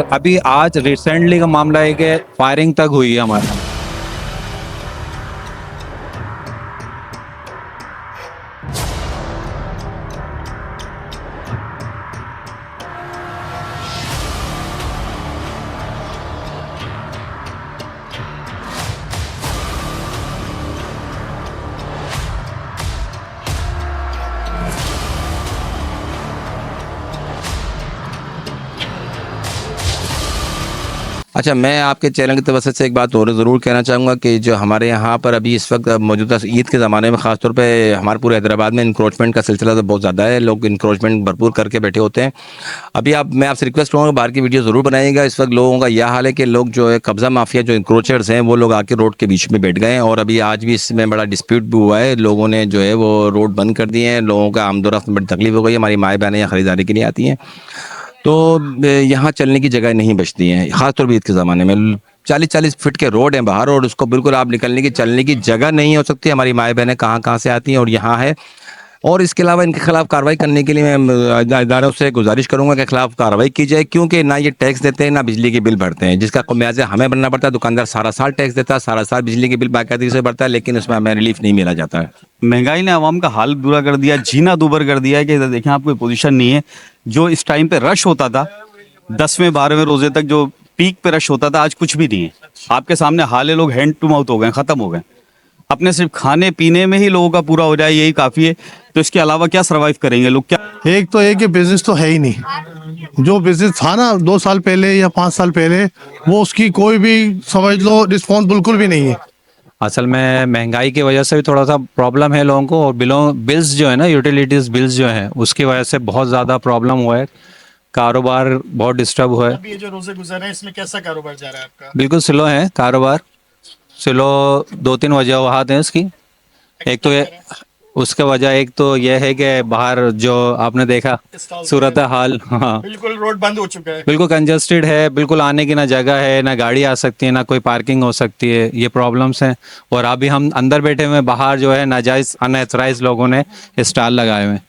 अभी आज रिसेंटली का मामला है कि फायरिंग तक हुई है हमारे। अच्छा, मैं आपके चैनल की तरफ से एक बात और ज़रूर कहना चाहूँगा कि जो हमारे यहाँ पर अभी इस वक्त मौजूदा ईद के ज़माने में ख़ास तौर पे हमारे पूरे हैदराबाद में इंक्रोचमेंट का सिलसिला तो बहुत ज़्यादा है। लोग इंक्रोचमेंट भरपूर करके बैठे होते हैं। अभी मैं आपसे रिक्वेस्ट करूँगा बाहर की वीडियो ज़रूर बनाइएगा। इस वक्त लोगों का यह हाल है कि लोग जो है कब्ज़ा माफिया जो इंक्रोचर्स हैं वो लोग आके रोड के बीच में बैठ गए हैं और अभी आज भी इसमें बड़ा डिस्प्यूट भी हुआ है। लोगों ने जो है वो रोड बंद कर दिए हैं। लोगों का आमदोरफ्त में बड़ी तकलीफ हो गई है। हमारी माएँ बहनें यहाँ ख़रीदारी के लिए आती हैं तो यहाँ चलने की जगह नहीं बचती हैं, ख़ासतौर पर ईद के ज़माने में 40-40 फीट के रोड हैं बाहर और उसको बिल्कुल आप निकलने की चलने की जगह नहीं हो सकती। हमारी माएँ बहनें कहाँ से आती हैं और यहाँ है। और इसके अलावा इनके खिलाफ कार्रवाई करने के लिए मैं इदारों से गुजारिश करूंगा कि खिलाफ कार्रवाई की जाए, क्योंकि ना ये टैक्स देते हैं ना बिजली के बिल भरते हैं, जिसका खमियाजा हमें बनना पड़ता है। दुकानदार सारा साल टैक्स देता है, सारा साल बिजली के बिल बाकायदगी से भरता है, लेकिन उसमें हमें रिलीफ नहीं मिला जाता है। महंगाई ने आवाम का हाल बुरा कर दिया, जीना दूभर कर दिया है कि देखें आप कोई पोजीशन नहीं है। जो इस टाइम पे रश होता था 10वें 12वें रोजे तक जो पीक पे रश होता था, आज कुछ भी नहीं है। आपके सामने हाल है, लोग हैंड टू माउथ हो गए, खत्म हो गए। अपने सिर्फ खाने पीने में ही लोगों का पूरा हो जाए यही काफ़ी है। तो इसके अलावा क्या सर्वाइव करेंगे लोग? क्या एक तो एक बिजनेस तो है ही नहीं। जो बिजनेस था ना 2 साल पहले या 5 साल पहले, वो उसकी कोई भी समझ लो रिस्पॉन्स बिल्कुल भी नहीं है। असल में महंगाई की वजह से भी थोड़ा सा प्रॉब्लम है लोगों को, और बिल्स जो है ना, यूटिलिटीज बिल्स जो हैं उसकी वजह से बहुत ज़्यादा प्रॉब्लम हुआ है। कारोबार बहुत डिस्टर्ब हुआ है। अभी ये जो रोजे गुजर रहे हैं इसमें कैसा कारोबार जा रहा है आपका? बिल्कुल स्लो है कारोबार, स्लो 2-3 वजह हैं इसकी। एक तो ये उसका वजह एक तो यह है कि बाहर जो आपने देखा सूरत हाल, हाँ बिल्कुल रोड बंद हो चुका है। बिल्कुल कंजस्टेड है, बिल्कुल आने की ना जगह है, ना गाड़ी आ सकती है, ना कोई पार्किंग हो सकती है। ये प्रॉब्लम्स हैं। और अभी हम अंदर बैठे हुए, बाहर जो है नाजायज़ अनएथराइज लोगों ने स्टॉल लगाए हुए हैं।